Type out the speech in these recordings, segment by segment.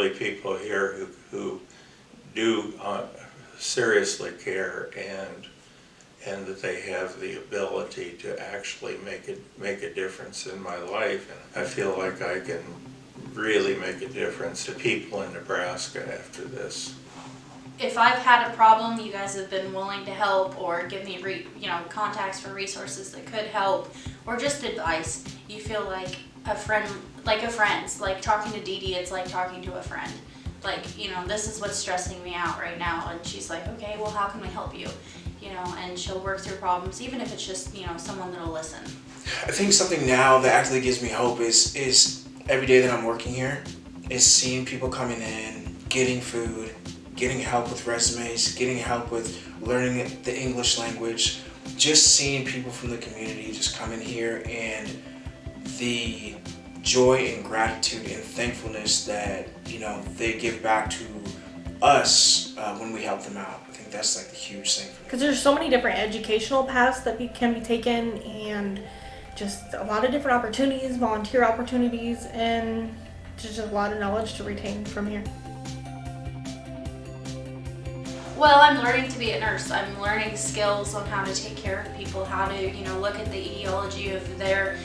really people here who do seriously care, and that they have the ability to actually make a difference in my life. And I feel like I can really make a difference to people in Nebraska after this. If I've had a problem, you guys have been willing to help or give me contacts for resources that could help, or just advice. You feel like a friend, like talking to Dee Dee, it's like talking to a friend. Like, this is what's stressing me out right now, and she's like, okay, well, how can we help you? And she'll work through problems, even if it's just, someone that'll listen. I think something now that actually gives me hope is every day that I'm working here is seeing people coming in, getting food, getting help with resumes, getting help with learning the English language, just seeing people from the community just come in here, and the joy and gratitude and thankfulness that they give back to us when we help them out. I think that's like the huge thing for me. Because there's so many different educational paths that can be taken, and just a lot of different opportunities, volunteer opportunities, and just a lot of knowledge to retain from here. Well, I'm learning to be a nurse. I'm learning skills on how to take care of people, how to, look at the etiology of their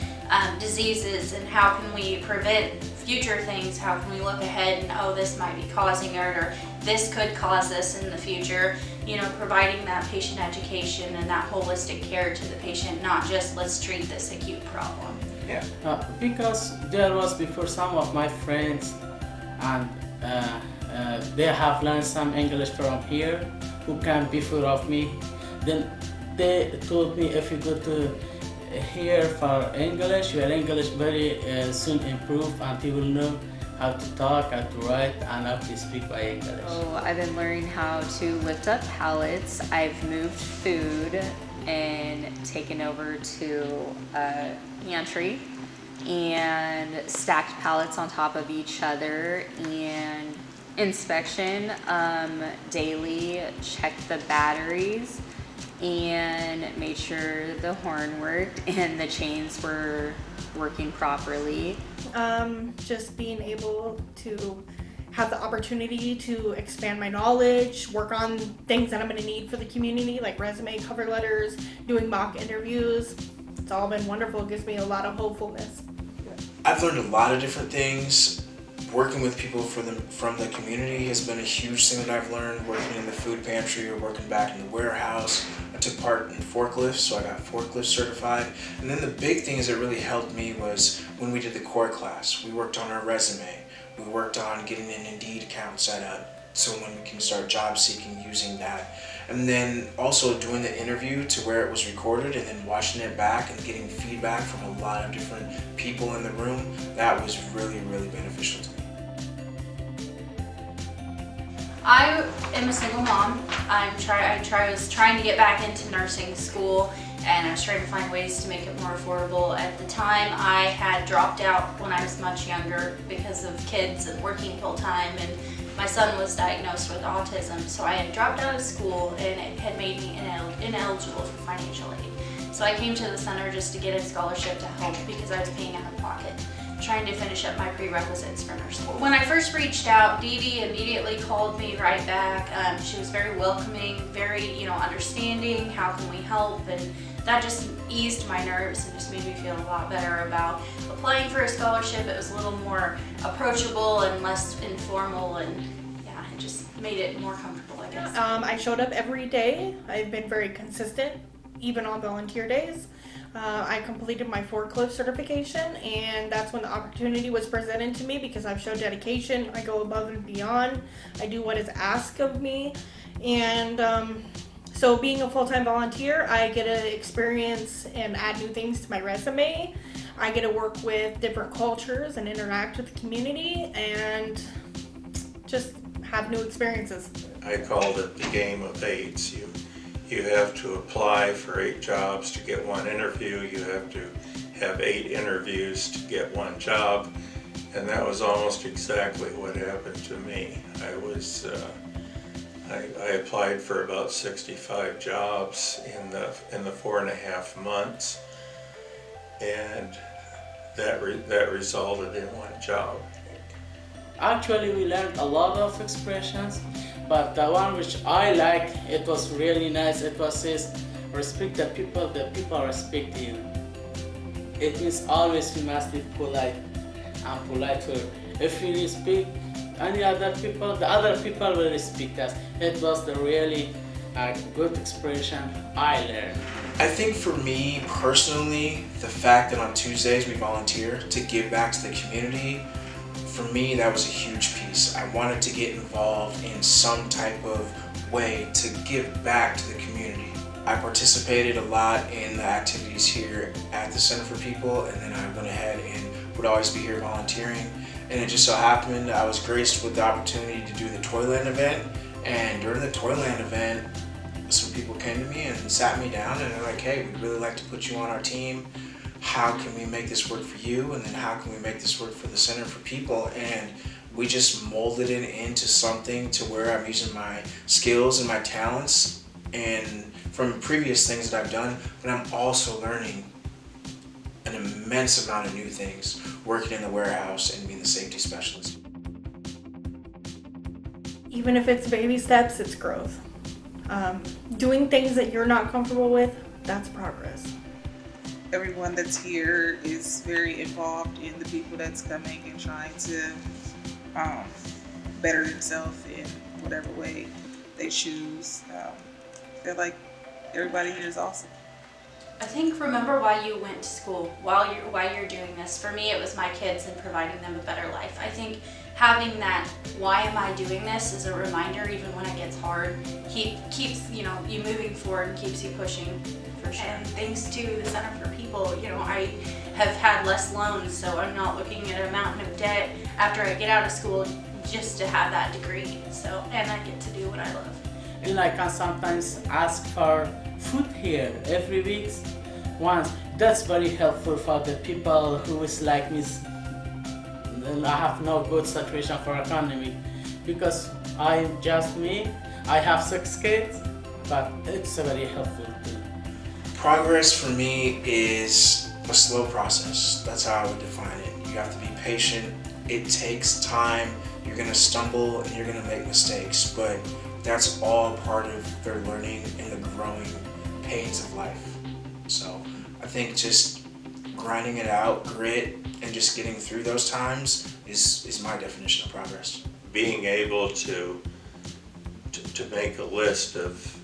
diseases, and how can we prevent future things. How can we look ahead and, oh, this might be causing it, or this could cause this in the future. Providing that patient education and that holistic care to the patient, not just let's treat this acute problem. Yeah. Because there was before some of my friends, and they have learned some English from here, who came before of me. Then they told me, if you go to here for English, your English very soon improve, and you will know how to talk, how to write, and how to speak by English. Oh, I've been learning how to lift up pallets. I've moved food and taken over to a pantry and stacked pallets on top of each other, and inspection daily, checked the batteries and made sure the horn worked and the chains were working properly. Just being able to have the opportunity to expand my knowledge, work on things that I'm going to need for the community, like resume, cover letters, doing mock interviews. It's all been wonderful. It gives me a lot of hopefulness. I've learned a lot of different things. Working with people from the community has been a huge thing that I've learned. Working in the food pantry or working back in the warehouse. I took part in forklifts, so I got forklift certified. And then the big things that really helped me was when we did the core class. We worked on our resume. We worked on getting an Indeed account set up so when we can start job seeking using that. And then also doing the interview to where it was recorded, and then watching it back and getting feedback from a lot of different people in the room. That was really, really beneficial to me. I am a single mom. I was trying to get back into nursing school, and I was trying to find ways to make it more affordable. At the time, I had dropped out when I was much younger because of kids and working full time, and my son was diagnosed with autism, so I had dropped out of school, and it had made me ineligible for financial aid. So I came to the center just to get a scholarship to help because I was paying out of pocket, trying to finish up my prerequisites for nurse school. When I first reached out, Dee Dee immediately called me right back. She was very welcoming, very understanding, how can we help, and that just eased my nerves and just made me feel a lot better about applying for a scholarship. It was a little more approachable and less informal, and yeah, it just made it more comfortable, I guess. I showed up every day. I've been very consistent, even on volunteer days. I completed my forklift certification, and that's when the opportunity was presented to me because I've showed dedication. I go above and beyond. I do what is asked of me, and so being a full-time volunteer, I get to experience and add new things to my resume. I get to work with different cultures and interact with the community and just have new experiences. I called it the game of eights. You have to apply for 8 jobs to get 1 interview. You have to have 8 interviews to get 1 job, and that was almost exactly what happened to me. I applied for about 65 jobs in the 4.5 months, and that resulted in 1 job. Actually, we learned a lot of expressions, but the one which I like, it was really nice. It was says, respect the people respect you. It means always we must be polite and polite for if we respect any other people, the other people will respect us. It was the really good expression I learned. I think for me personally, the fact that on Tuesdays we volunteer to give back to the community, for me that was a huge piece. I wanted to get involved in some type of way to give back to the community. I participated a lot in the activities here at the Center for People, and then I went ahead and would always be here volunteering. And it just so happened I was graced with the opportunity to do the Toyland event, and during the Toyland event, some people came to me and sat me down and they're like, hey, we'd really like to put you on our team. How can we make this work for you? And then how can we make this work for the Center for People? And we just molded it into something to where I'm using my skills and my talents and from previous things that I've done, but I'm also learning an immense amount of new things working in the warehouse and being the safety specialist. Even if it's baby steps, it's growth. Doing things that you're not comfortable with, that's progress. Everyone that's here is very involved in the people that's coming and trying to better themselves in whatever way they choose. They're like, everybody here is awesome. I think remember why you went to school, why you're doing this. For me, it was my kids and providing them a better life. I think having that why am I doing this is a reminder, even when it gets hard, keeps you moving forward and keeps you pushing. For sure. And thanks to the Center for People, I have had less loans, so I'm not looking at a mountain of debt after I get out of school just to have that degree. So, and I get to do what I love. And I can sometimes ask for food here every week once. That's very helpful for the people who is like me. I have no good situation for economy because I'm just me. I have 6 kids, but it's very helpful too. Progress for me is a slow process. That's how I would define it. You have to be patient. It takes time. You're gonna stumble and you're gonna make mistakes, but that's all part of their learning and the growing pains of life. So I think just grinding it out, grit, and just getting through those times is my definition of progress. Being able to make a list of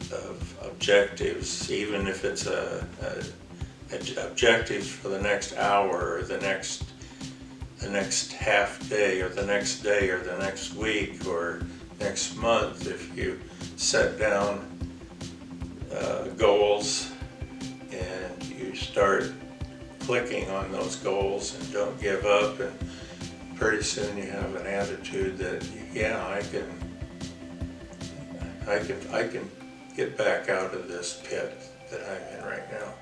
objectives, even if it's a objectives for the next hour or the next half day or the next day or the next week or next month, if you set down goals and you start clicking on those goals and don't give up, and pretty soon you have an attitude that I can get back out of this pit that I'm in right now.